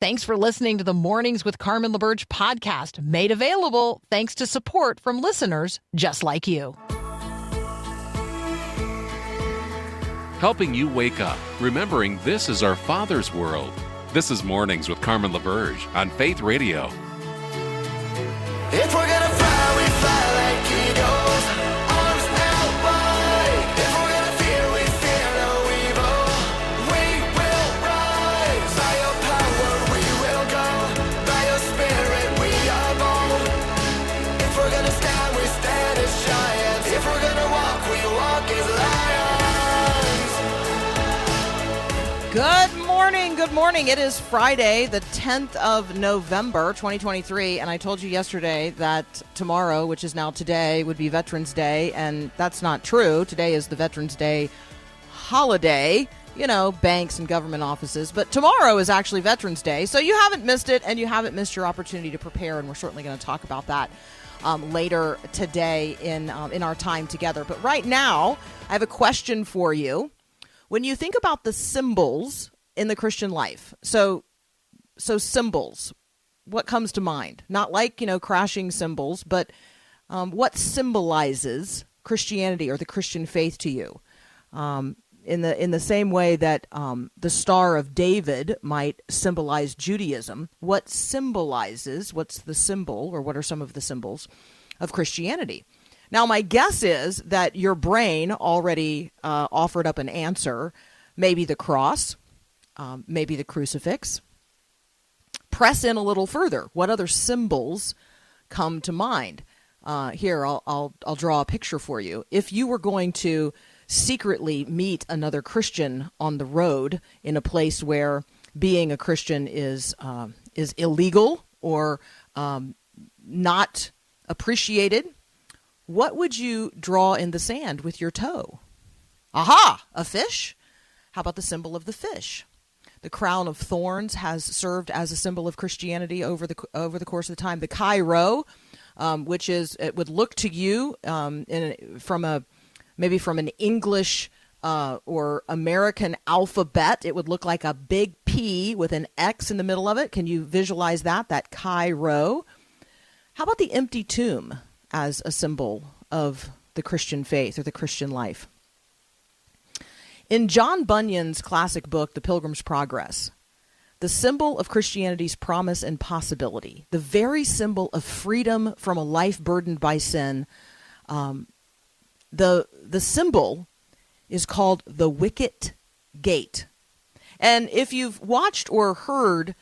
Thanks for listening to the Mornings with Carmen LaBerge podcast, made available thanks to support from listeners just like you. Helping you wake up, remembering this is our Father's world. This is Mornings with Carmen LaBerge on Faith Radio. If we're gonna fly, we fly like eagles, arms held wide. If we're gonna fear, we fear no evil. We will rise. By your power we will go. By your spirit we are bold. If we're gonna stand, we stand as giants. If we're gonna walk, we walk as lions. Good morning. It is Friday, the 10th of November, 2023, and I told you yesterday that tomorrow, which is now today, would be Veterans Day, and that's not true. Today is the Veterans Day holiday, banks and government offices, but tomorrow is actually Veterans Day, so you haven't missed it, and you haven't missed your opportunity to prepare, and we're certainly going to talk about that later today in our time together. But right now, I have a question for you. When you think about the symbols in the Christian life, so symbols, what comes to mind? Not like, crashing cymbals, but what symbolizes Christianity or the Christian faith to you? In the same way that the Star of David might symbolize Judaism, what's the symbol, or what are some of the symbols of Christianity? Now, my guess is that your brain already offered up an answer. Maybe the cross, maybe the crucifix. Press in a little further. What other symbols come to mind? Here, I'll draw a picture for you. If you were going to secretly meet another Christian on the road in a place where being a Christian is illegal or not appreciated, what would you draw in the sand with your toe? Aha! A fish? How about the symbol of the fish? The crown of thorns has served as a symbol of Christianity over the course of the time. The Chi-Rho, which it would look to you from an English or American alphabet, it would look like a big P with an X in the middle of it. Can you visualize that Chi-Rho? How about the empty tomb as a symbol of the Christian faith or the Christian life? In John Bunyan's classic book, The Pilgrim's Progress, the symbol of Christianity's promise and possibility, the very symbol of freedom from a life burdened by sin, the symbol is called the Wicket Gate. And if you've watched or heard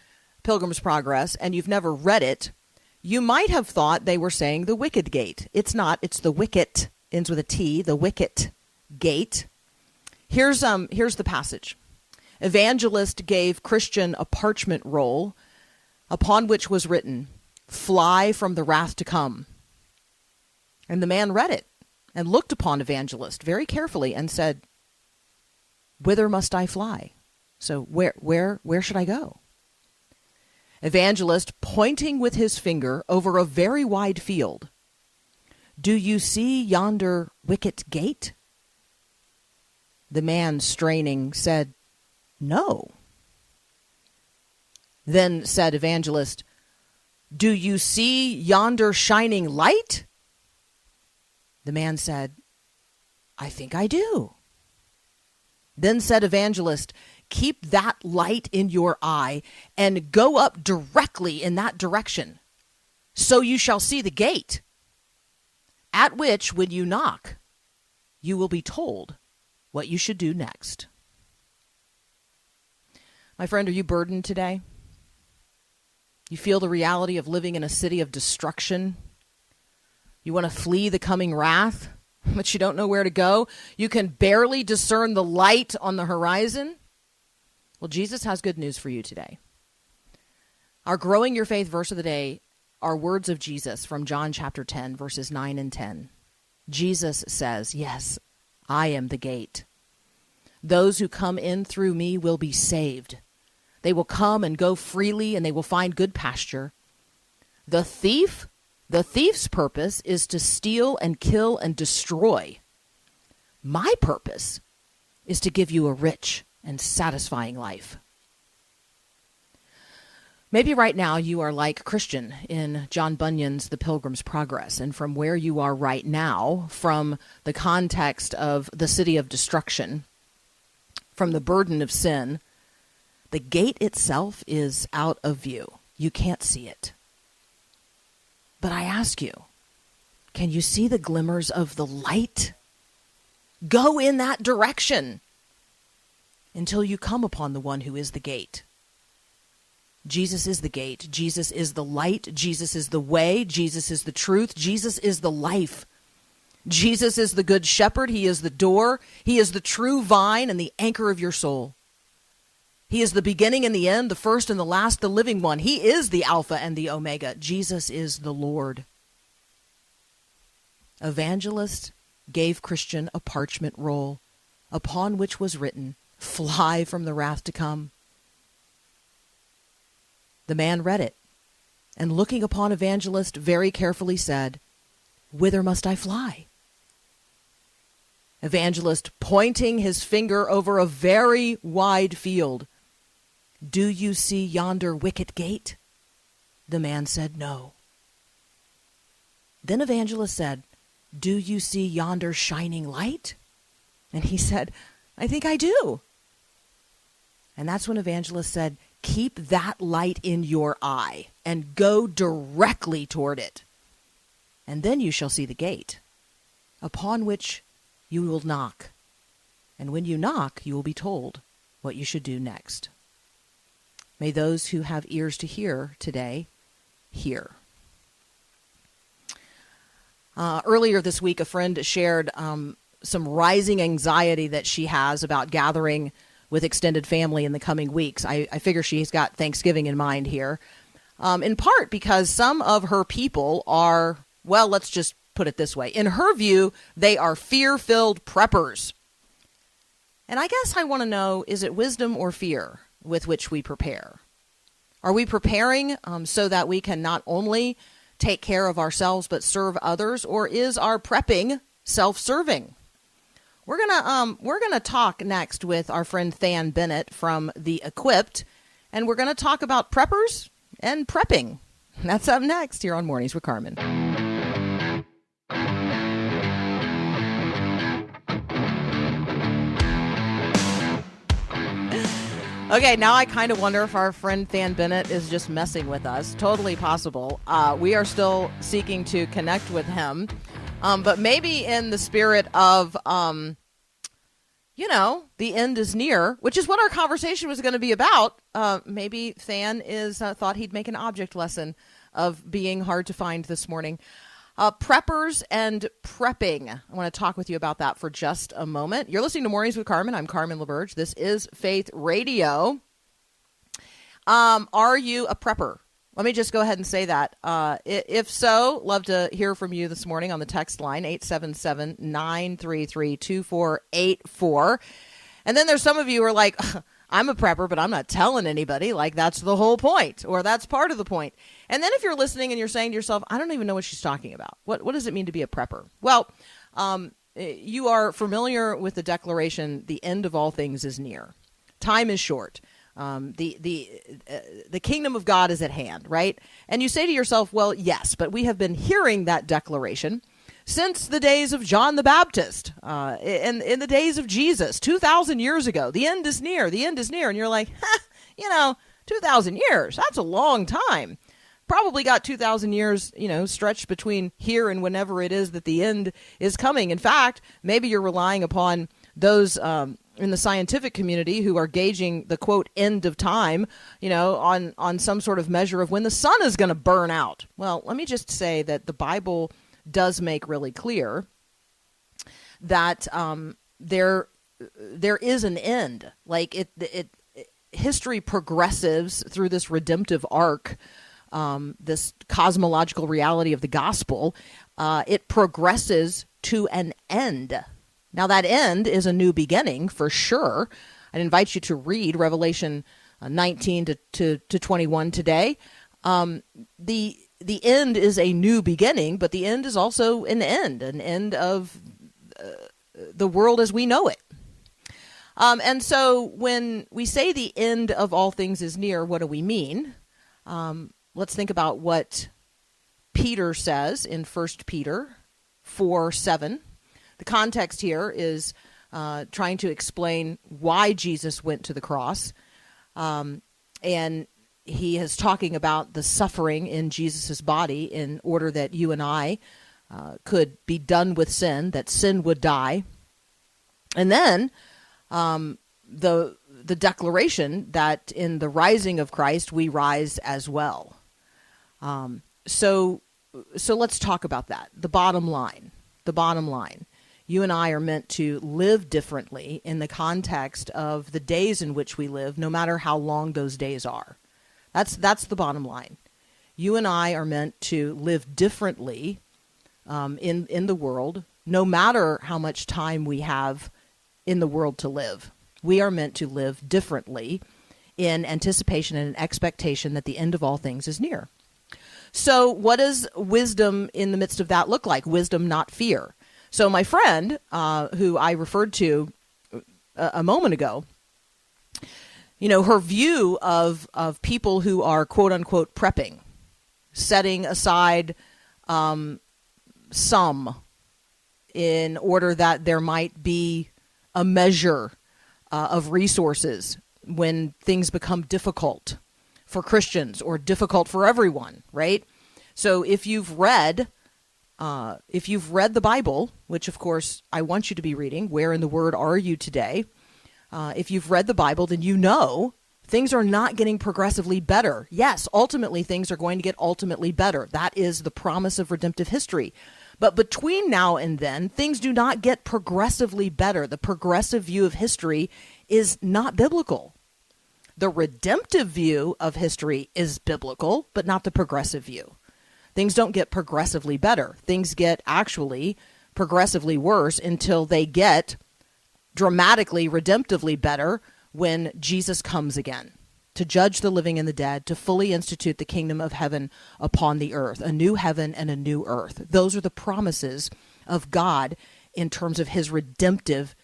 Pilgrim's Progress and you've never read it, you might have thought they were saying the Wicked Gate. It's not. It's the Wicket, ends with a T, the Wicket Gate. Here's the passage. Evangelist gave Christian a parchment roll upon which was written, "Fly from the wrath to come." And the man read it and looked upon Evangelist very carefully and said, "Whither must I fly? So where should I go?" Evangelist, pointing with his finger over a very wide field, "Do you see yonder wicket gate?" The man, straining, said, "No." Then said Evangelist, "Do you see yonder shining light?" The man said, "I think I do." Then said Evangelist, "Keep that light in your eye and go up directly in that direction, so you shall see the gate, at which, when you knock, you will be told what you should do next." My friend, are you burdened today? You feel the reality of living in a city of destruction? You want to flee the coming wrath, but you don't know where to go? You can barely discern the light on the horizon? Well, Jesus has good news for you today. Our Growing Your Faith verse of the day are words of Jesus from John chapter 10, verses 9 and 10. Jesus says, "Yes, I am the gate. Those who come in through me will be saved. They will come and go freely, and they will find good pasture. The thief's purpose is to steal and kill and destroy. My purpose is to give you a rich and satisfying life." Maybe right now you are like Christian in John Bunyan's The Pilgrim's Progress, and from where you are right now, from the context of the city of destruction, from the burden of sin, the gate itself is out of view. You can't see it. But I ask you, can you see the glimmers of the light? Go in that direction until you come upon the one who is the gate. Jesus is the gate. Jesus is the light. Jesus is the way. Jesus is the truth. Jesus is the life. Jesus is the good shepherd. He is the door. He is the true vine and the anchor of your soul. He is the beginning and the end, the first and the last, the living one. He is the Alpha and the Omega. Jesus is the Lord. Evangelist gave Christian a parchment roll upon which was written, "Fly from the wrath to come." The man read it, and looking upon Evangelist very carefully said, "Whither must I fly?" Evangelist, pointing his finger over a very wide field, "Do you see yonder wicket gate?" The man said, "No." Then Evangelist said, "Do you see yonder shining light?" And he said, "I think I do." And that's when Evangelist said, "Keep that light in your eye and go directly toward it. And then you shall see the gate, upon which you will knock. And when you knock, you will be told what you should do next." May those who have ears to hear today hear. Earlier this week, a friend shared some rising anxiety that she has about gathering with extended family in the coming weeks. I figure she's got Thanksgiving in mind here, in part because some of her people are, well, let's just put it this way. In her view, they are fear-filled preppers. And I guess I want to know, is it wisdom or fear with which we prepare? Are we preparing so that we can not only take care of ourselves but serve others, or is our prepping self-serving? We're gonna talk next with our friend Than Bennett from The Equipped, and we're gonna talk about preppers and prepping. That's up next here on Mornings with Carmen. Okay, now I kind of wonder if our friend Than Bennett is just messing with us. Totally possible. We are still seeking to connect with him. But maybe in the spirit of, the end is near, which is what our conversation was going to be about. Maybe Than thought he'd make an object lesson of being hard to find this morning. Preppers and prepping. I want to talk with you about that for just a moment. You're listening to Mornings with Carmen. I'm Carmen LaBerge. This is Faith Radio. Are you a prepper? Let me just go ahead and say that. If so, love to hear from you this morning on the text line, 877-933-2484. And then there's some of you who are like, I'm a prepper, but I'm not telling anybody. Like, that's the whole point, or that's part of the point. And then if you're listening and you're saying to yourself, I don't even know what she's talking about. What does it mean to be a prepper? Well, you are familiar with the declaration, the end of all things is near. Time is short. The kingdom of God is at hand, right? And you say to yourself, well, yes, but we have been hearing that declaration since the days of John the Baptist, in the days of Jesus, 2,000 years ago. The end is near, the end is near. And you're like, 2,000 years, that's a long time. Probably got 2,000 years, stretched between here and whenever it is that the end is coming. In fact, maybe you're relying upon those in the scientific community who are gauging the, quote, end of time, on some sort of measure of when the sun is going to burn out. Well, let me just say that the Bible does make really clear that there is an end. Like history progresses through this redemptive arc, this cosmological reality of the gospel. It progresses to an end. Now, that end is a new beginning for sure. I'd invite you to read Revelation 19 to 21 today. The end is a new beginning, but the end is also an end of the world as we know it. And so when we say the end of all things is near, what do we mean? let's think about what Peter says in 1 Peter 4:7. The context here is trying to explain why Jesus went to the cross. And he is talking about the suffering in Jesus' body in order that you and I could be done with sin, that sin would die. And then the declaration that in the rising of Christ, we rise as well. So let's talk about that. The bottom line. You and I are meant to live differently in the context of the days in which we live, no matter how long those days are. That's the bottom line. You and I are meant to live differently in the world, no matter how much time we have in the world to live. We are meant to live differently in anticipation and an expectation that the end of all things is near. So what does wisdom in the midst of that look like? Wisdom, not fear. So my friend, who I referred to a moment ago, her view of people who are quote unquote prepping, setting aside some in order that there might be a measure of resources when things become difficult for Christians or difficult for everyone, right? So if you've read the Bible, which of course I want you to be reading, where in the Word are you today? If you've read the Bible, then you know things are not getting progressively better. Yes, ultimately things are going to get ultimately better. That is the promise of redemptive history. But between now and then, things do not get progressively better. The progressive view of history is not biblical. The redemptive view of history is biblical, but not the progressive view. Things don't get progressively better. Things get actually progressively worse until they get dramatically, redemptively better when Jesus comes again to judge the living and the dead, to fully institute the kingdom of heaven upon the earth, a new heaven and a new earth. Those are the promises of God in terms of his redemptive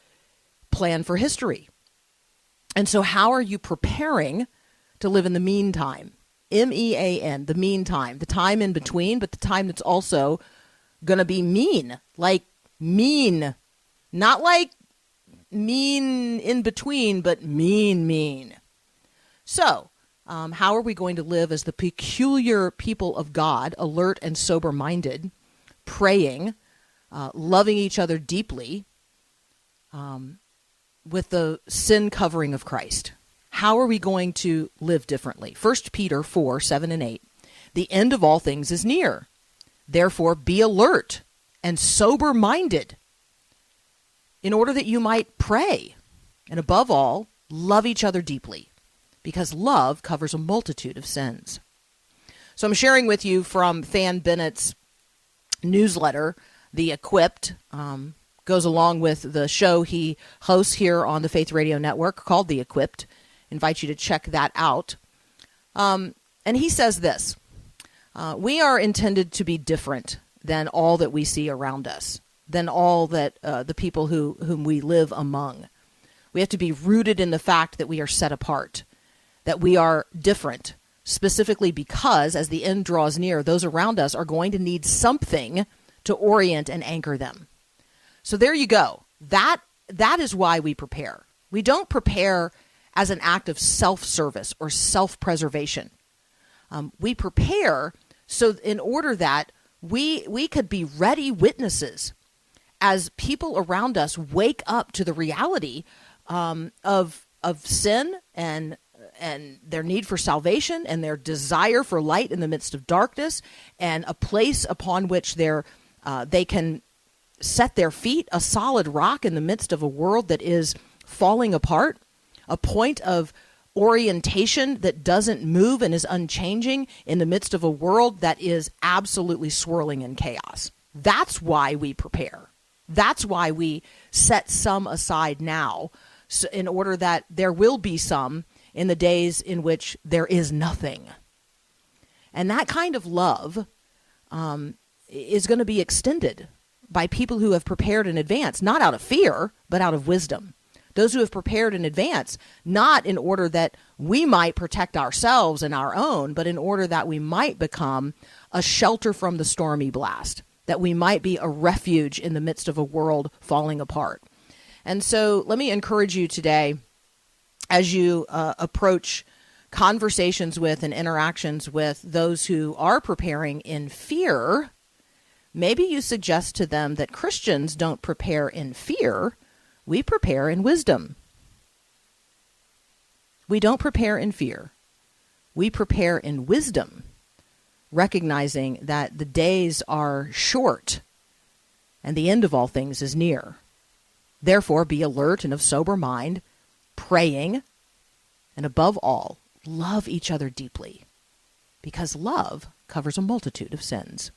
plan for history. And so how are you preparing to live in the meantime? MEAN, the meantime, the time in between, but the time that's also going to be mean, like mean, not like mean in between, but mean. So, how are we going to live as the peculiar people of God, alert and sober-minded, praying, loving each other deeply, with the sin covering of Christ? How are we going to live differently? 1 Peter 4:7 and 8. The end of all things is near. Therefore, be alert and sober-minded in order that you might pray. And above all, love each other deeply, because love covers a multitude of sins. So I'm sharing with you from Fan Bennett's newsletter, The Equipped, goes along with the show he hosts here on the Faith Radio Network called The Equipped. Invite you to check that out. And he says this, we are intended to be different than all that we see around us, than all that the people whom we live among. We have to be rooted in the fact that we are set apart, that we are different, specifically because as the end draws near, those around us are going to need something to orient and anchor them. So there you go. That is why we prepare. We don't prepare as an act of self-service or self-preservation. We prepare so in order that we could be ready witnesses as people around us wake up to the reality of sin and their need for salvation and their desire for light in the midst of darkness, and a place upon which they can set their feet, a solid rock in the midst of a world that is falling apart, a point of orientation that doesn't move and is unchanging in the midst of a world that is absolutely swirling in chaos. That's why we prepare. That's why we set some aside now, so in order that there will be some in the days in which there is nothing. And that kind of love is going to be extended by people who have prepared in advance, not out of fear, but out of wisdom, those who have prepared in advance, not in order that we might protect ourselves and our own, but in order that we might become a shelter from the stormy blast, that we might be a refuge in the midst of a world falling apart. And so let me encourage you today, as you approach conversations with and interactions with those who are preparing in fear, maybe you suggest to them that Christians don't prepare in fear, we prepare in wisdom. We don't prepare in fear. We prepare in wisdom, recognizing that the days are short and the end of all things is near. Therefore, be alert and of sober mind, praying, and above all, love each other deeply, because love covers a multitude of sins.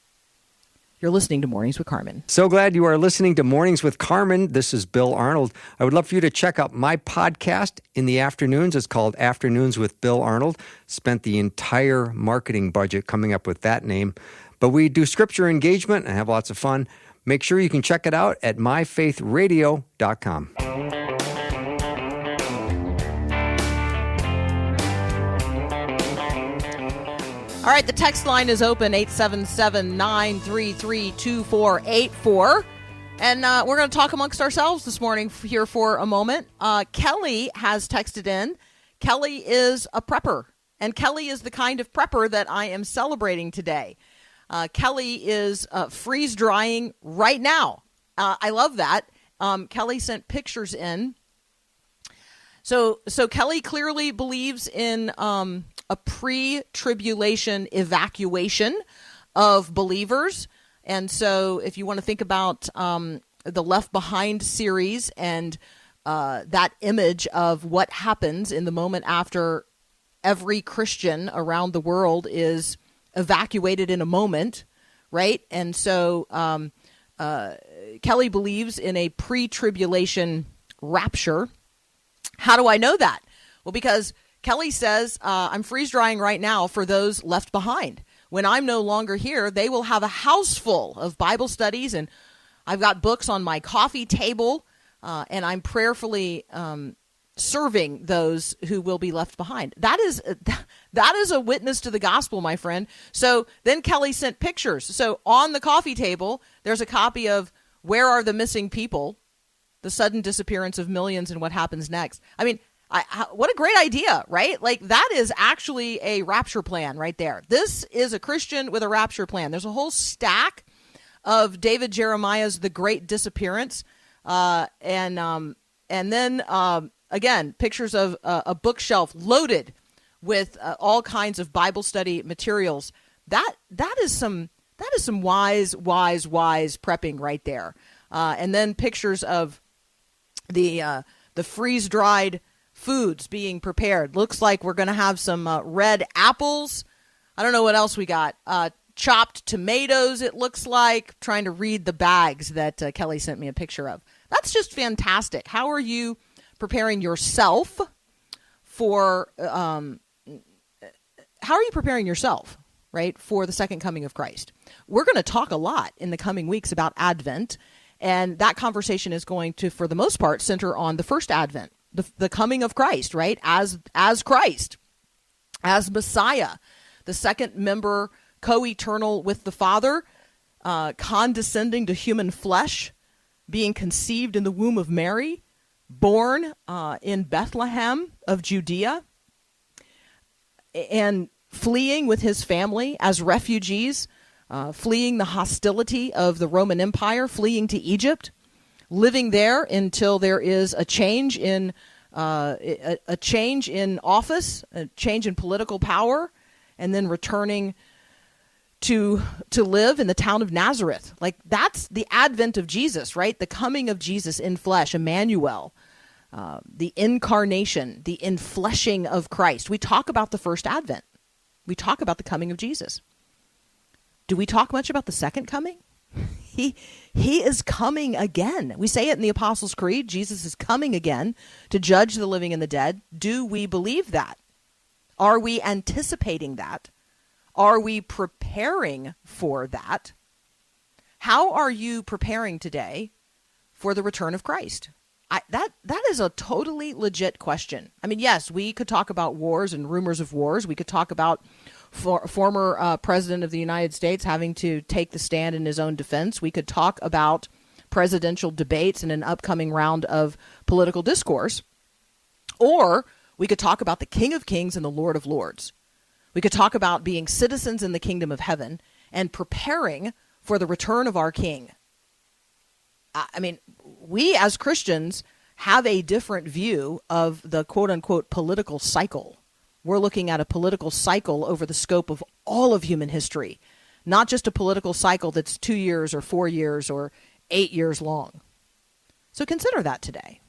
You're listening to Mornings with Carmen. So glad you are listening to Mornings with Carmen. This is Bill Arnold. I would love for you to check out my podcast in the afternoons. It's called Afternoons with Bill Arnold. Spent the entire marketing budget coming up with that name. But we do scripture engagement and have lots of fun. Make sure you can check it out at myfaithradio.com. All right, the text line is open, 877-933-2484. And we're going to talk amongst ourselves this morning here for a moment. Kelly has texted in. Kelly is a prepper, and Kelly is the kind of prepper that I am celebrating today. Kelly is freeze-drying right now. I love that. Kelly sent pictures in. So Kelly clearly believes in a pre-tribulation evacuation of believers. And so if you want to think about the Left Behind series and that image of what happens in the moment after every Christian around the world is evacuated in a moment, right? And so Kelly believes in a pre-tribulation rapture. How do I know that? Well, because Kelly says, I'm freeze-drying right now for those left behind. When I'm no longer here, they will have a house full of Bible studies, and I've got books on my coffee table, and I'm prayerfully serving those who will be left behind. That is a witness to the gospel, my friend. So then Kelly sent pictures. So on the coffee table, there's a copy of Where Are the Missing People? The Sudden Disappearance of Millions and What Happens Next. I mean, what a great idea, right? Like, that is actually a rapture plan right there. This is a Christian with a rapture plan. There's a whole stack of David Jeremiah's The Great Disappearance. And then, again, pictures of a bookshelf loaded with all kinds of Bible study materials. That is some wise prepping right there. And then pictures of the freeze-dried foods being prepared. Looks like we're going to have some red apples. I don't know what else we got. Chopped tomatoes, it looks like. Trying to read the bags that Kelly sent me a picture of. That's just fantastic. How are you preparing yourself for, right, for the second coming of Christ? We're going to talk a lot in the coming weeks about Advent, and that conversation is going to, for the most part, center on the first Advent, the coming of Christ, right, as Christ, as Messiah, the second member, co-eternal with the Father, condescending to human flesh, being conceived in the womb of Mary, born in Bethlehem of Judea, and fleeing with his family as refugees, fleeing the hostility of the Roman Empire, fleeing to Egypt, living there until there is a change in office, a change in political power, and then returning to live in the town of Nazareth. Like, that's the advent of Jesus, right? The coming of Jesus in flesh, Emmanuel, the incarnation, the infleshing of Christ. We talk about the first advent. We talk about the coming of Jesus. Do we talk much about the second coming? He is coming again. We say it in the Apostles' Creed. Jesus is coming again to judge the living and the dead. Do we believe that? Are we anticipating that? Are we preparing for that? How are you preparing today for the return of Christ? That is a totally legit question. I mean, yes, we could talk about wars and rumors of wars. We could talk about former president of the United States having to take the stand in his own defense. We could talk about presidential debates in an upcoming round of political discourse. Or we could talk about the King of Kings and the Lord of Lords. We could talk about being citizens in the kingdom of heaven and preparing for the return of our King. I mean, we as Christians have a different view of the quote-unquote political cycle. We're looking at a political cycle over the scope of all of human history, not just a political cycle that's 2 years or 4 years or 8 years long. So consider that today.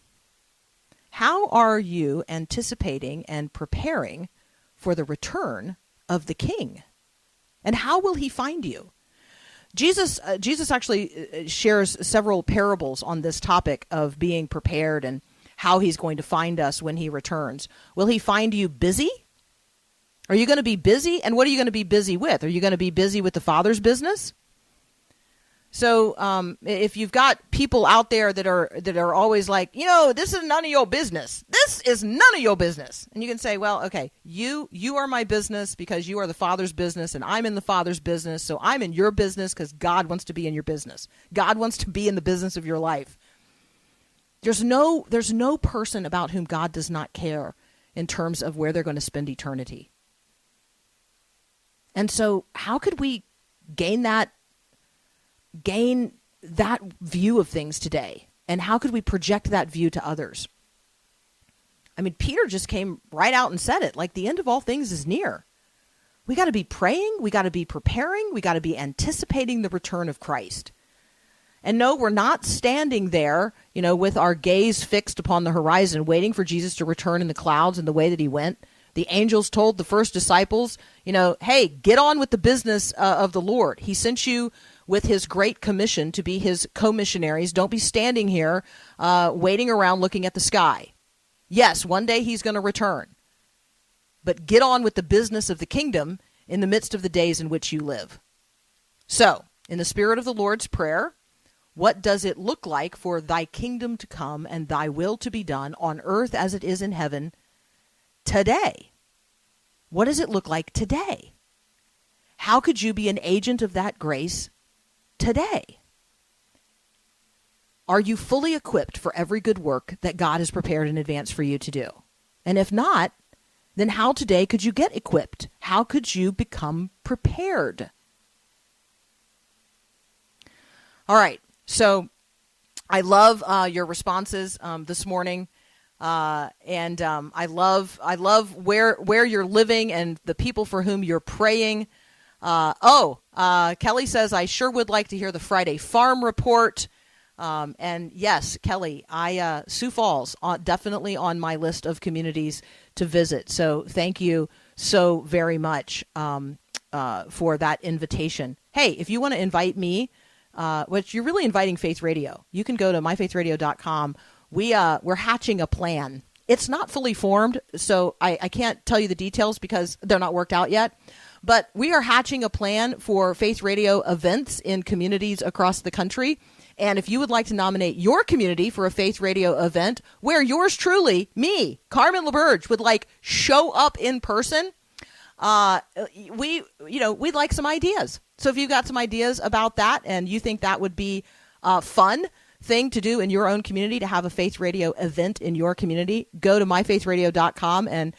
How are you anticipating and preparing for the return of the King? And how will he find you? Jesus actually shares several parables on this topic of being prepared and how he's going to find us when he returns. Will he find you busy? Are you going to be busy? And what are you going to be busy with? Are you going to be busy with the Father's business? So if you've got people out there that are always like, this is none of your business. This is none of your business. And you can say, well, okay, you are my business because you are the Father's business and I'm in the Father's business. So I'm in your business because God wants to be in your business. God wants to be in the business of your life. There's no person about whom God does not care in terms of where they're going to spend eternity. And so how could we gain that view of things today? And how could we project that view to others? I mean, Peter just came right out and said it, like the end of all things is near. We got to be praying. We got to be preparing. We got to be anticipating the return of Christ. And no, we're not standing there, with our gaze fixed upon the horizon, waiting for Jesus to return in the clouds in the way that he went. The angels told the first disciples, hey, get on with the business of the Lord. He sent you with his great commission to be his co-missionaries. Don't be standing here waiting around looking at the sky. Yes, one day he's going to return. But get on with the business of the kingdom in the midst of the days in which you live. So, in the spirit of the Lord's Prayer, what does it look like for thy kingdom to come and thy will to be done on earth as it is in heaven today? What does it look like today? How could you be an agent of that grace today? Are you fully equipped for every good work that God has prepared in advance for you to do? And if not, then how today could you get equipped? How could you become prepared? All right. So I love your responses this morning. And I love where you're living and the people for whom you're praying. Kelly says, I sure would like to hear the Friday Farm Report. And yes, Kelly, Sioux Falls, definitely on my list of communities to visit. So thank you so very much for that invitation. Hey, if you want to invite me, which you're really inviting Faith Radio, you can go to myfaithradio.com. We're hatching a plan. It's not fully formed, so I can't tell you the details because they're not worked out yet. But we are hatching a plan for Faith Radio events in communities across the country. And if you would like to nominate your community for a Faith Radio event where yours truly, me, Carmen LaBerge, would show up in person, we'd like some ideas. So if you've got some ideas about that and you think that would be fun thing to do in your own community, to have a Faith Radio event in your community, go to myfaithradio.com and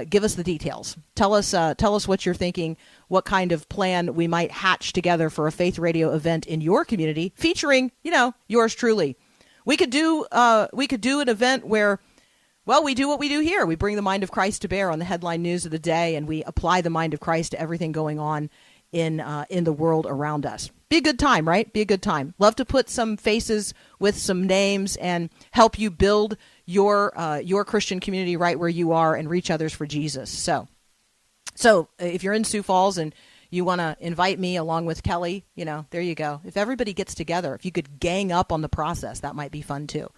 give us the details. Tell us what you're thinking, what kind of plan we might hatch together for a Faith Radio event in your community featuring, yours truly. We could do an event where, well, we do what we do here. We bring the mind of Christ to bear on the headline news of the day, and we apply the mind of Christ to everything going on in the world around us. Be a good time, right? Be a good time. Love to put some faces with some names and help you build your Christian community right where you are and reach others for Jesus. So if you're in Sioux Falls and you want to invite me along with Kelly, there you go. If everybody gets together, if you could gang up on the process, that might be fun too.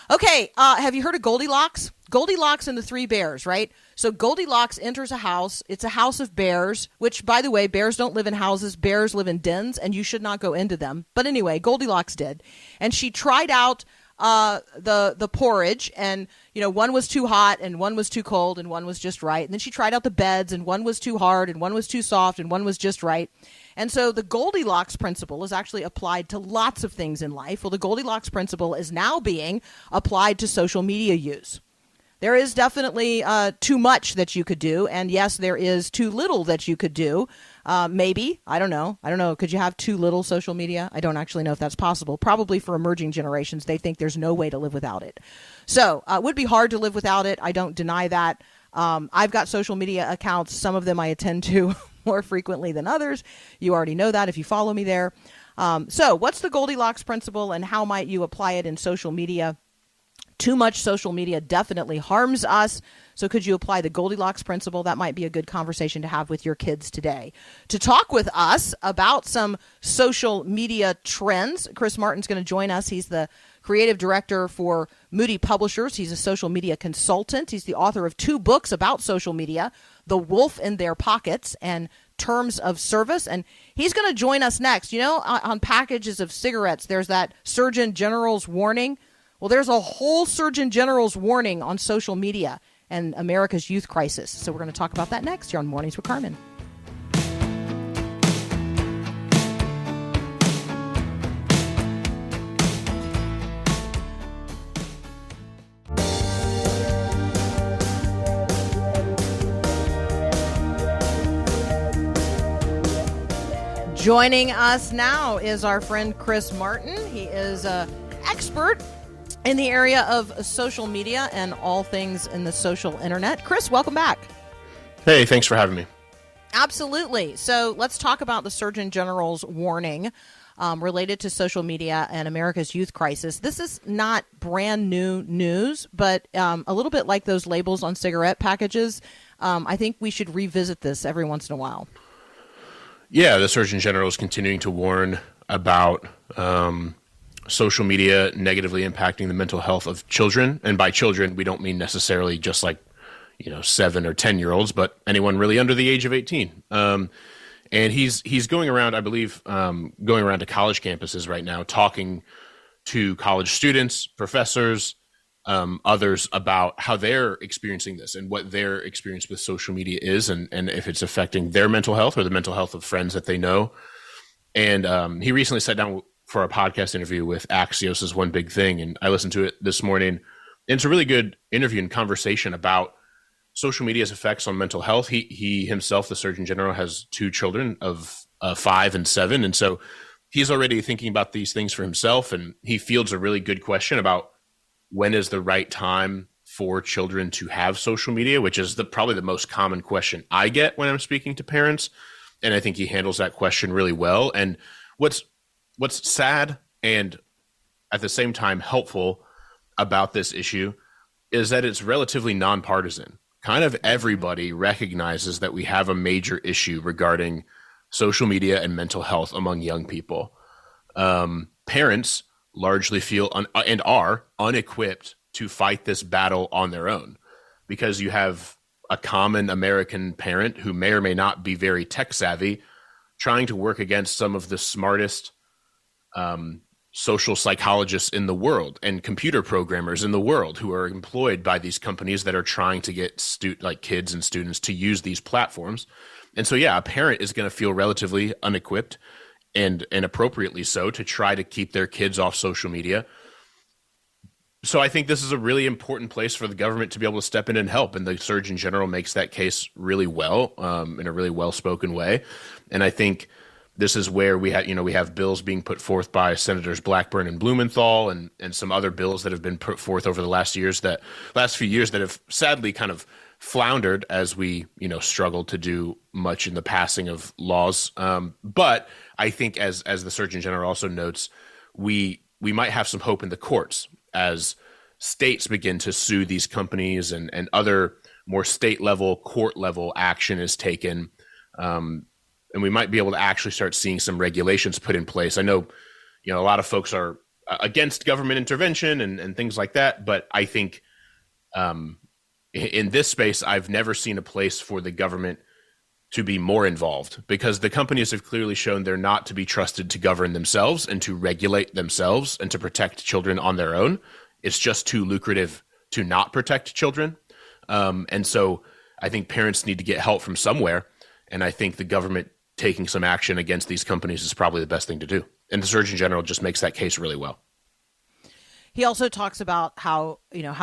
Okay, have you heard of Goldilocks? Goldilocks and the Three Bears, right? So Goldilocks enters a house. It's a house of bears, which, by the way, bears don't live in houses. Bears live in dens, and you should not go into them. But anyway, Goldilocks did. And she tried out the porridge, and one was too hot and one was too cold and one was just right. And then she tried out the beds, and one was too hard and one was too soft and one was just right. And so the Goldilocks principle is actually applied to lots of things in life. Well, the Goldilocks principle is now being applied to social media use. There is definitely too much that you could do, and yes, there is too little that you could do. Maybe. I don't know. Could you have too little social media? I don't actually know if that's possible. Probably for emerging generations, they think there's no way to live without it. So it would be hard to live without it. I don't deny that. I've got social media accounts. Some of them I attend to more frequently than others. You already know that if you follow me there. So what's the Goldilocks principle, and how might you apply it in social media? Too much social media definitely harms us. So could you apply the Goldilocks principle? That might be a good conversation to have with your kids today. To talk with us about some social media trends, Chris Martin's going to join us. He's the creative director for Moody Publishers. He's a social media consultant. He's the author of 2 books about social media, The Wolf in Their Pockets and Terms of Service. And he's going to join us next. On packages of cigarettes, there's that Surgeon General's warning. Well, there's a whole Surgeon General's warning on social media and America's youth crisis. So we're going to talk about that next here on Mornings with Carmen. Joining us now is our friend Chris Martin. He is an expert in the area of social media and all things in the social internet. Chris, welcome back. Hey, thanks for having me. Absolutely. So let's talk about the Surgeon General's warning related to social media and America's youth crisis. This is not brand new news, but a little bit like those labels on cigarette packages. I think we should revisit this every once in a while. Yeah, the Surgeon General is continuing to warn about social media negatively impacting the mental health of children. And by children, we don't mean necessarily just like, 7 or 10-year-olds, but anyone really under the age of 18. And he's going around, I believe, going around to college campuses right now, talking to college students, professors, others about how they're experiencing this and what their experience with social media is, and if it's affecting their mental health or the mental health of friends that they know. And he recently sat down for a podcast interview with Axios' One Big Thing, and I listened to it this morning. And it's a really good interview and conversation about social media's effects on mental health. He himself, the Surgeon General, has 2 children of 5 and 7, and so he's already thinking about these things for himself, and he fields a really good question about when is the right time for children to have social media, which is probably the most common question I get when I'm speaking to parents, and I think he handles that question really well. And what's sad and at the same time helpful about this issue is that it's relatively nonpartisan. Kind of everybody recognizes that we have a major issue regarding social media and mental health among young people. Parents largely feel and are unequipped to fight this battle on their own, because you have a common American parent who may or may not be very tech savvy trying to work against some of the smartest social psychologists in the world and computer programmers in the world who are employed by these companies that are trying to get kids and students to use these platforms. And so, yeah, a parent is going to feel relatively unequipped and appropriately so to try to keep their kids off social media. So I think this is a really important place for the government to be able to step in and help. And the Surgeon General makes that case really well, in a really well-spoken way. And I think this is where we have bills being put forth by Senators Blackburn and Blumenthal, and some other bills that have been put forth over the last few years that have sadly kind of floundered as we struggle to do much in the passing of laws. But I think as the Surgeon General also notes, we might have some hope in the courts as states begin to sue these companies and other more state level, court level action is taken. And we might be able to actually start seeing some regulations put in place. I know, a lot of folks are against government intervention and things like that, but I think in this space, I've never seen a place for the government to be more involved, because the companies have clearly shown they're not to be trusted to govern themselves and to regulate themselves and to protect children on their own. It's just too lucrative to not protect children. And so I think parents need to get help from somewhere. And I think the government taking some action against these companies is probably the best thing to do. And the Surgeon General just makes that case really well. He also talks about how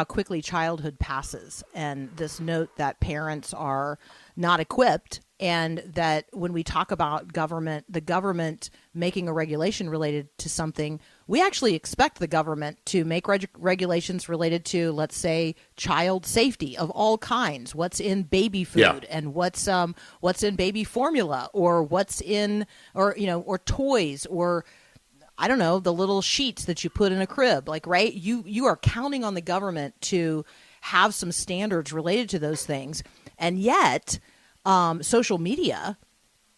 quickly childhood passes, and this note that parents are not equipped, and that when we talk about the government making a regulation related to something, we actually expect the government to make regulations related to, let's say, child safety of all kinds. What's in baby food, and what's in baby formula, or what's in, or toys, or I don't know, the little sheets that you put in a crib, right? You are counting on the government to have some standards related to those things. And yet, social media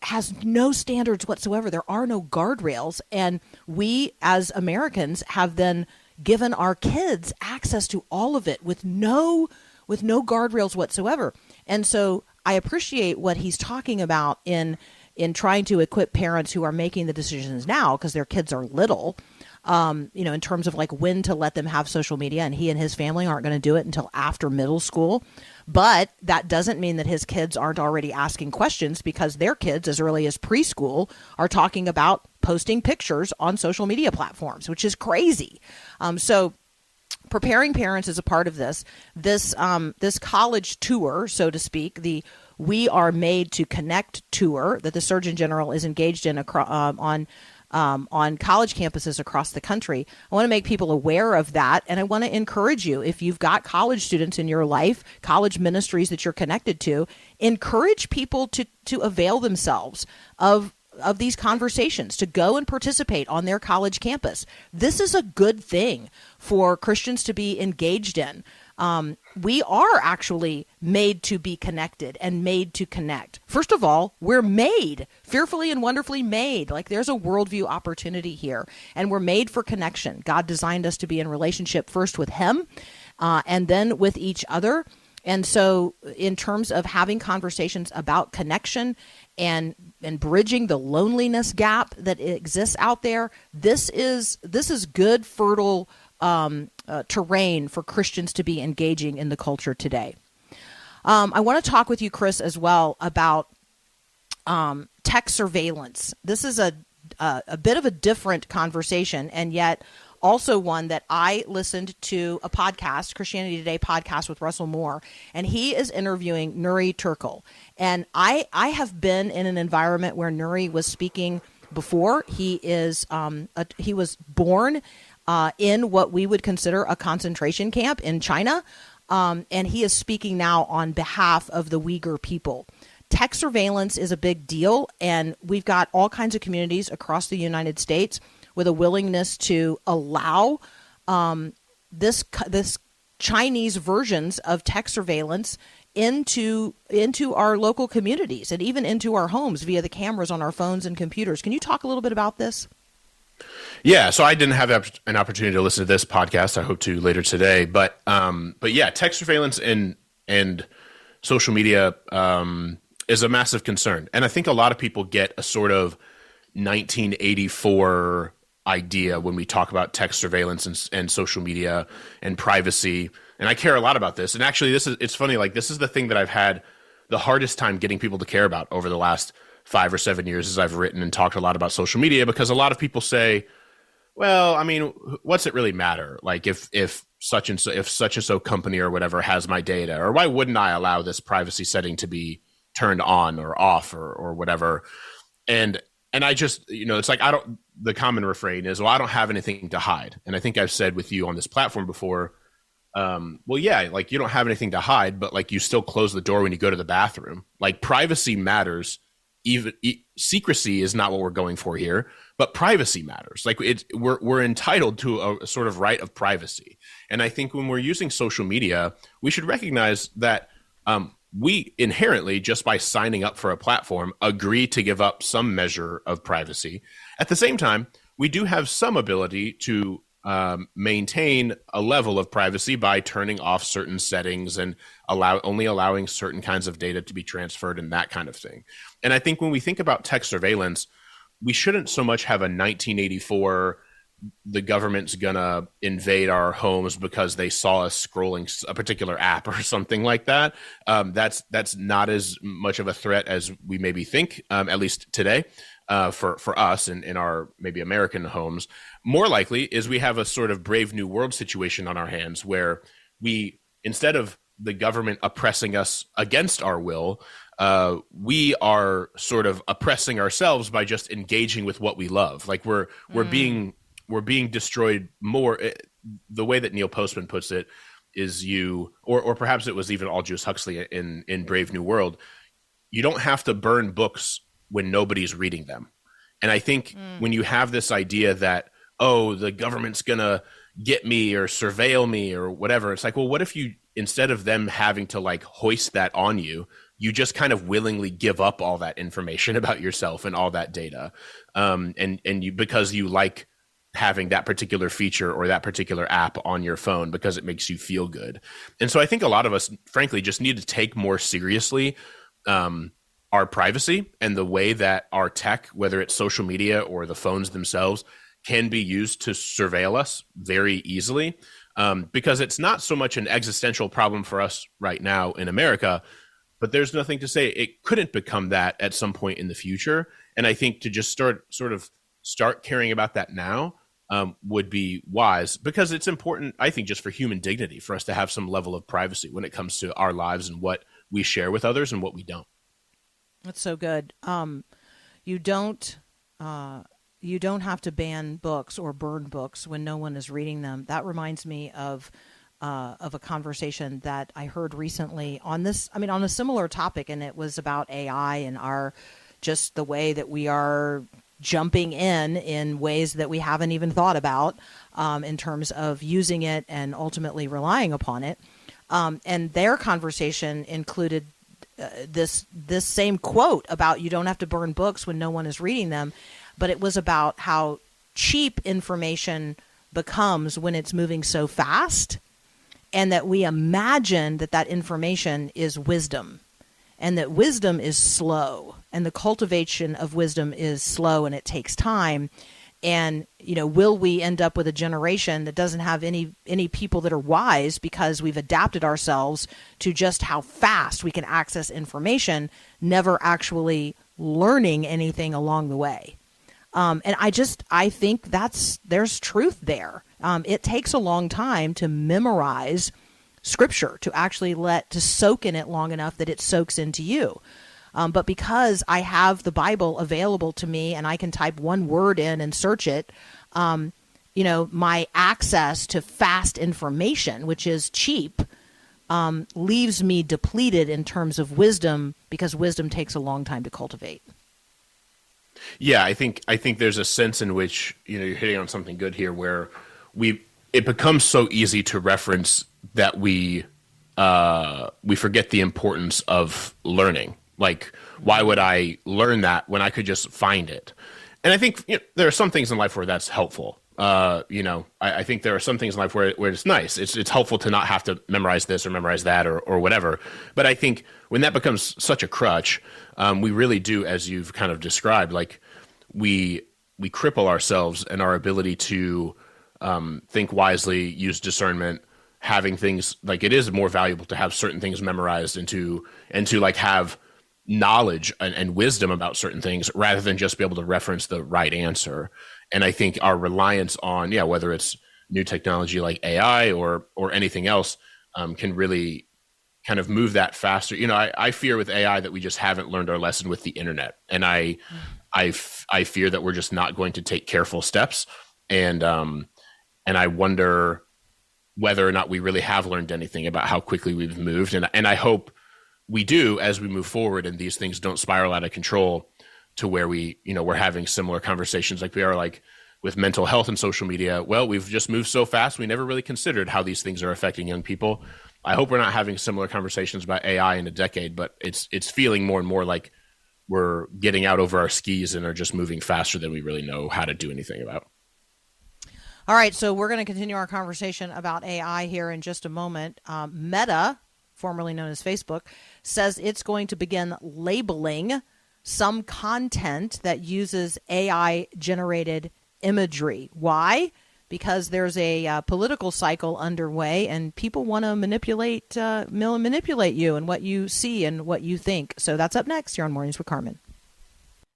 has no standards whatsoever. There are no guardrails. And we as Americans have then given our kids access to all of it with no guardrails whatsoever. And so I appreciate what he's talking about in trying to equip parents who are making the decisions now because their kids are little, in terms of when to let them have social media. And he and his family aren't going to do it until after middle school. But that doesn't mean that his kids aren't already asking questions, because their kids as early as preschool are talking about posting pictures on social media platforms, which is crazy. So preparing parents is a part of this college tour, so to speak, the We Are Made to Connect tour that the Surgeon General is engaged in on college campuses across the country. I want to make people aware of that, and I want to encourage you, if you've got college students in your life, college ministries that you're connected to, encourage people to avail themselves of these conversations, to go and participate on their college campus. This is a good thing for Christians to be engaged in. We are actually made to be connected and made to connect. First of all, we're made, fearfully and wonderfully made. There's a worldview opportunity here, and we're made for connection. God designed us to be in relationship first with Him, and then with each other. And so in terms of having conversations about connection and bridging the loneliness gap that exists out there, this is good, fertile terrain for Christians to be engaging in the culture today. I want to talk with you, Chris, as well about tech surveillance. This is a bit of a different conversation, and yet also one that I listened to a podcast, Christianity Today podcast with Russell Moore, and he is interviewing Nuri Turkle. And I have been in an environment where Nuri was speaking before. He was born in what we would consider a concentration camp in China, and he is speaking now on behalf of the Uyghur people. Tech surveillance is a big deal, and we've got all kinds of communities across the United States with a willingness to allow this Chinese versions of tech surveillance into our local communities and even into our homes via the cameras on our phones and computers. Can you talk a little bit about this? Yeah, so I didn't have an opportunity to listen to this podcast. I hope to later today. But yeah, tech surveillance and social media is a massive concern. And I think a lot of people get a sort of 1984 idea when we talk about tech surveillance and social media and privacy. And I care a lot about this. And actually, it's funny. This is the thing that I've had the hardest time getting people to care about over the last 5 or 7 years as I've written and talked a lot about social media, because a lot of people say, well, I mean, what's it really matter? If such and so company or whatever has my data, or why wouldn't I allow this privacy setting to be turned on or off or whatever? And I just, it's the common refrain is, well, I don't have anything to hide. And I think I've said with you on this platform before, well, yeah, you don't have anything to hide, but you still close the door when you go to the bathroom. Privacy matters. Even secrecy is not what we're going for here, but privacy matters. We're entitled to a sort of right of privacy. And I think when we're using social media, we should recognize that we inherently, just by signing up for a platform, agree to give up some measure of privacy. At the same time, we do have some ability to maintain a level of privacy by turning off certain settings and only allowing certain kinds of data to be transferred and that kind of thing. And I think when we think about tech surveillance, we shouldn't so much have a 1984 the government's gonna invade our homes because they saw us scrolling a particular app or something like that. That's not as much of a threat as we maybe think, at least today, for us in our maybe American homes. More likely is we have a sort of Brave New World situation on our hands where we, instead of the government oppressing us against our will, we are sort of oppressing ourselves by just engaging with what we love. Like we're being destroyed more. The way that Neil Postman puts it is or perhaps it was even Aldous Huxley in Brave New World, you don't have to burn books when nobody's reading them. And I think when you have this idea that, oh, the government's going to get me or surveil me or whatever, it's like, well, what if you, instead of them having to like hoist that on you, you just kind of willingly give up all that information about yourself and all that data. And you, because you like having that particular feature or that particular app on your phone because it makes you feel good. And so I think a lot of us, frankly, just need to take more seriously our privacy and the way that our tech, whether it's social media or the phones themselves, can be used to surveil us very easily. Because it's not so much an existential problem for us right now in America, but there's nothing to say it couldn't become that at some point in the future. And I think to just start caring about that now would be wise, because it's important, I think, just for human dignity for us to have some level of privacy when it comes to our lives and what we share with others and what we don't. That's so good. You don't have to ban books or burn books when no one is reading them. That reminds me of a conversation that I heard recently on a similar topic, and it was about AI and just the way that we are jumping in ways that we haven't even thought about in terms of using it and ultimately relying upon it. And their conversation included this same quote about you don't have to burn books when no one is reading them, but it was about how cheap information becomes when it's moving so fast, and that we imagine that information is wisdom, and that wisdom is slow, and the cultivation of wisdom is slow and it takes time. And, will we end up with a generation that doesn't have any people that are wise because we've adapted ourselves to just how fast we can access information, never actually learning anything along the way? And I think there's truth there. It takes a long time to memorize scripture, to actually to soak in it long enough that it soaks into you. But because I have the Bible available to me and I can type one word in and search it, my access to fast information, which is cheap, leaves me depleted in terms of wisdom, because wisdom takes a long time to cultivate. Yeah, I think there's a sense in which, you're hitting on something good here, where it becomes so easy to reference that we forget the importance of learning. Like, why would I learn that when I could just find it? And I think there are some things in life where that's helpful. I think there are some things in life where it's nice. It's helpful to not have to memorize this or memorize that or whatever. But I think when that becomes such a crutch, we really do, as you've kind of described, like we cripple ourselves and our ability to think wisely, use discernment, having things like, it is more valuable to have certain things memorized and to like have knowledge and wisdom about certain things rather than just be able to reference the right answer. And I think our reliance on, whether it's new technology like AI or anything else, can really kind of move that faster. I fear with AI that we just haven't learned our lesson with the internet. And I fear that we're just not going to take careful steps. And I wonder whether or not we really have learned anything about how quickly we've moved. And I hope we do as we move forward and these things don't spiral out of control to where we're having similar conversations like we are like with mental health and social media. Well, we've just moved so fast, we never really considered how these things are affecting young people. I hope we're not having similar conversations about AI in a decade, but it's feeling more and more like we're getting out over our skis and are just moving faster than we really know how to do anything about. All right, so we're going to continue our conversation about AI here in just a moment. Meta, formerly known as Facebook, says it's going to begin labeling some content that uses AI-generated imagery. Why? Because there's a political cycle underway, and people want to manipulate you and what you see and what you think. So that's up next here on Mornings with Carmen.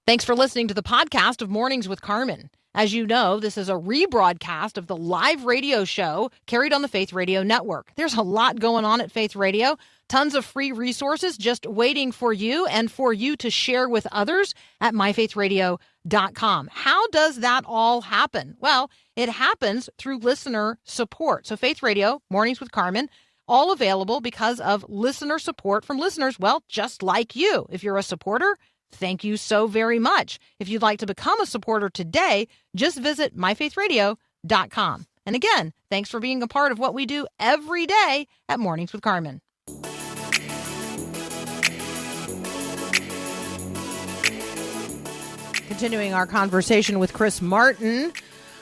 Thanks for listening to the podcast of Mornings with Carmen. As you know, this is a rebroadcast of the live radio show carried on the Faith Radio Network. There's a lot going on at Faith Radio. Tons of free resources just waiting for you and for you to share with others at myfaithradio.com. How does that all happen? Well, it happens through listener support. So Faith Radio, Mornings with Carmen, all available because of listener support from listeners, well, just like you. If you're a supporter, thank you so very much. If you'd like to become a supporter today, just visit myfaithradio.com. And again, thanks for being a part of what we do every day at Mornings with Carmen. Continuing our conversation with Chris Martin.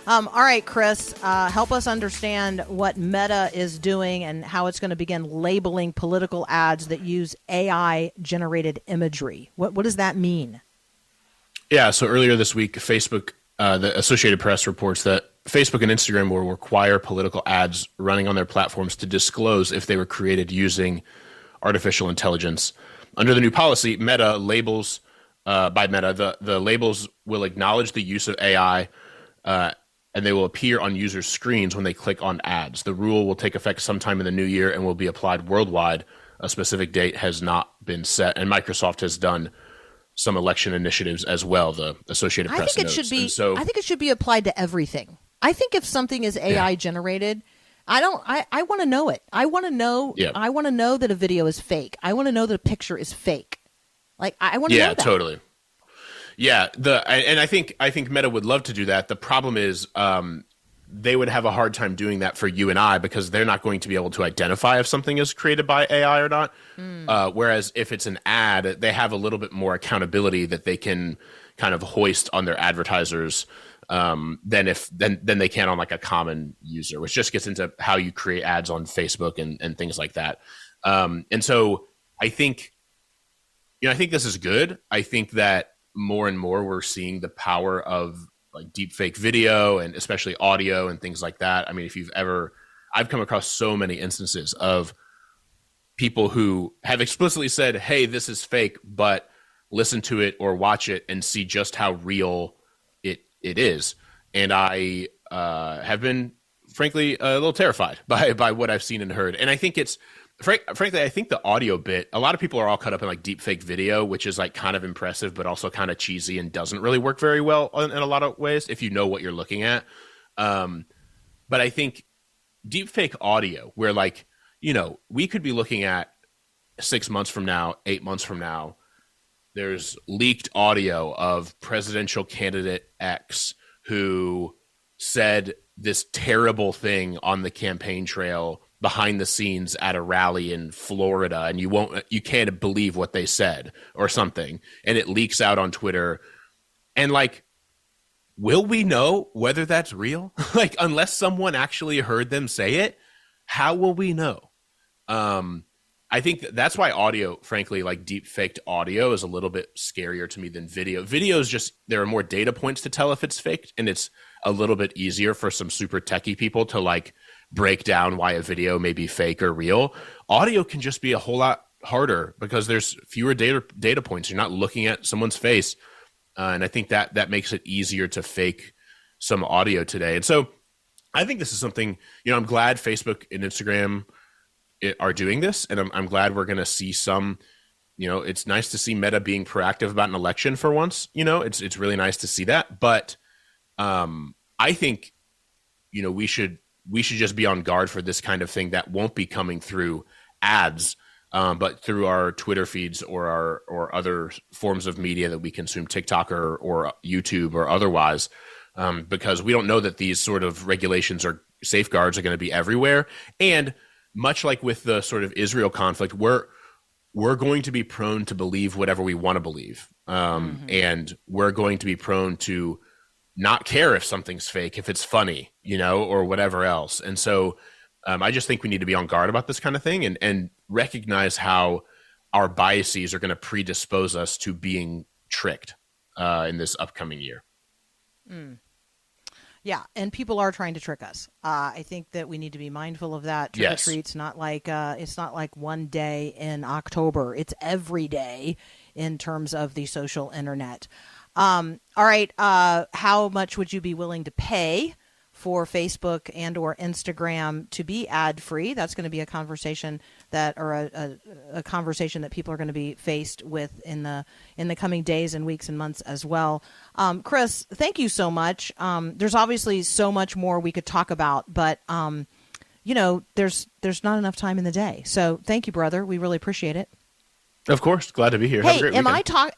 All right, Chris, help us understand what Meta is doing and how it's going to begin labeling political ads that use AI-generated imagery. What does that mean? Yeah, so earlier this week, Facebook, the Associated Press reports that Facebook and Instagram will require political ads running on their platforms to disclose if they were created using artificial intelligence. Under the new policy, Meta labels, the labels will acknowledge the use of AI, and they will appear on users' screens when they click on ads. The rule will take effect sometime in the new year and will be applied worldwide. A specific date has not been set, and Microsoft has done some election initiatives as well. The Associated Press notes. I think it should be applied to everything. I think if something is AI generated, I want to know it. I want to know. Yeah. I want to know that a video is fake. I want to know that a picture is fake. Like I want to know that. Yeah, totally. Yeah, and I think Meta would love to do that. The problem is they would have a hard time doing that for you and I because they're not going to be able to identify if something is created by AI or not. Whereas if it's an ad, they have a little bit more accountability that they can kind of hoist on their advertisers than they can on like a common user, which just gets into how you create ads on Facebook and things like that. And so I think this is good. I think that more and more we're seeing the power of like deep fake video and especially audio and things like that. I mean, I've come across so many instances of people who have explicitly said, hey, this is fake, but listen to it or watch it and see just how real it is. And I have been, frankly, a little terrified by what I've seen and heard. And I think frankly, I think the audio bit, a lot of people are all caught up in like deep fake video, which is like kind of impressive, but also kind of cheesy and doesn't really work very well in a lot of ways if you know what you're looking at. But I think deep fake audio where like, we could be looking at 6 months from now, 8 months from now, there's leaked audio of presidential candidate X who said this terrible thing on the campaign trail behind the scenes at a rally in Florida, and you can't believe what they said or something, and it leaks out on Twitter, and like, will we know whether that's real? Like, unless someone actually heard them say it, how will we know? I think that's why audio, frankly, like deep faked audio is a little bit scarier to me than video. Video is just, there are more data points to tell if it's faked, and it's a little bit easier for some super techie people to like break down why a video may be fake or real. Audio can just be a whole lot harder because there's fewer data points. You're not looking at someone's face. And I think that makes it easier to fake some audio today. And so I think this is something, I'm glad Facebook and Instagram are doing this. And I'm glad we're going to see some, it's nice to see Meta being proactive about an election for once. It's really nice to see that. But I think, we should just be on guard for this kind of thing that won't be coming through ads, but through our Twitter feeds or other forms of media that we consume, TikTok or YouTube or otherwise, because we don't know that these sort of regulations or safeguards are going to be everywhere. And much like with the sort of Israel conflict, we're going to be prone to believe whatever we want to believe, and we're going to be prone to not care if something's fake, if it's funny, or whatever else. And so I just think we need to be on guard about this kind of thing and recognize how our biases are going to predispose us to being tricked in this upcoming year. Yeah, and people are trying to trick us. I think that we need to be mindful of that. Trick or treat's not like it's not like one day in October. It's every day in terms of the social internet. All right, how much would you be willing to pay for Facebook and or Instagram to be ad-free? That's going to be a conversation a conversation that people are going to be faced with in the coming days and weeks and months as well. Chris, thank you so much. There's obviously so much more we could talk about, but there's not enough time in the day. So thank you, brother. We really appreciate it. Of course, glad to be here. Hey, Have a great weekend.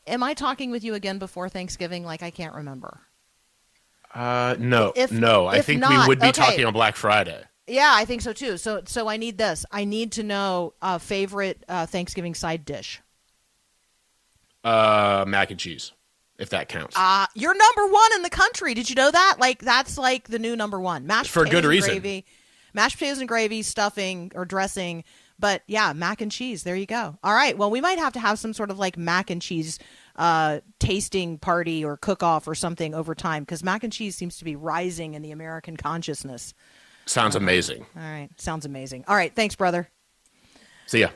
Am I talking with you again before Thanksgiving? Like, I can't remember. No. I think not, we would be okay. talking on Black Friday. Yeah, I think so too. So I need this. I need to know favorite Thanksgiving side dish. Mac and cheese, if that counts. You're number one in the country. Did you know that? Like, that's like the new number one. Mashed for potatoes good reason. And gravy, mashed potatoes and gravy, stuffing or dressing. But yeah, mac and cheese. There you go. All right. Well, we might have to have some sort of like mac and cheese tasting party or cook-off or something over time, because mac and cheese seems to be rising in the American consciousness. Sounds amazing. All right. Sounds amazing. All right. Thanks, brother. See ya.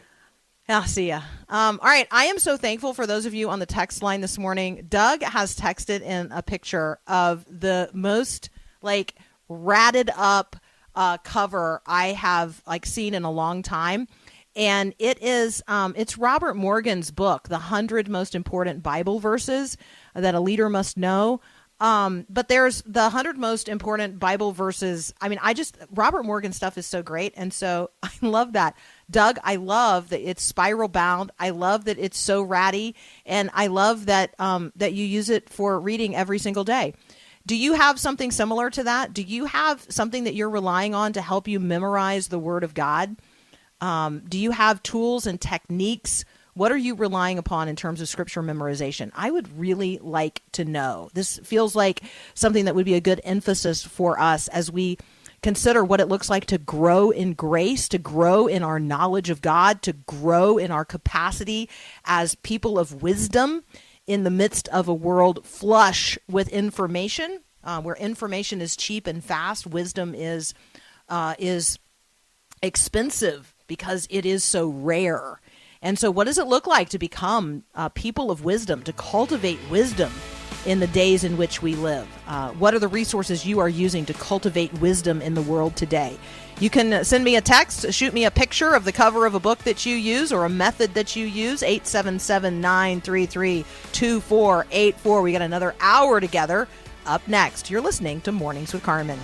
Yeah, see ya. All right. I am so thankful for those of you on the text line this morning. Doug has texted in a picture of the most like ratted up cover I have like seen in a long time. And it is, it's Robert Morgan's book, The 100 Most Important Bible Verses That a Leader Must Know. But there's the 100 most important Bible verses. I mean, Robert Morgan stuff is so great. And so I love that. Doug, I love that it's spiral bound. I love that it's so ratty. And I love that, that you use it for reading every single day. Do you have something similar to that? Do you have something that you're relying on to help you memorize the Word of God? Do you have tools and techniques? What are you relying upon in terms of scripture memorization? I would really like to know. This feels like something that would be a good emphasis for us as we consider what it looks like to grow in grace, to grow in our knowledge of God, to grow in our capacity as people of wisdom in the midst of a world flush with information, where information is cheap and fast. Wisdom is expensive because it is so rare. And so what does it look like to become people of wisdom, to cultivate wisdom in the days in which we live? What are the resources you are using to cultivate wisdom in the world today? You can send me a text, shoot me a picture of the cover of a book that you use or a method that you use, 877-933-2484. We got another hour together. Up next, you're listening to Mornings with Carmen.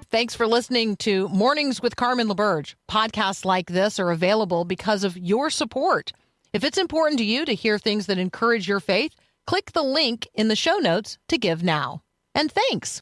Thanks for listening to Mornings with Carmen LaBerge. Podcasts like this are available because of your support. If it's important to you to hear things that encourage your faith, click the link in the show notes to give now. And thanks.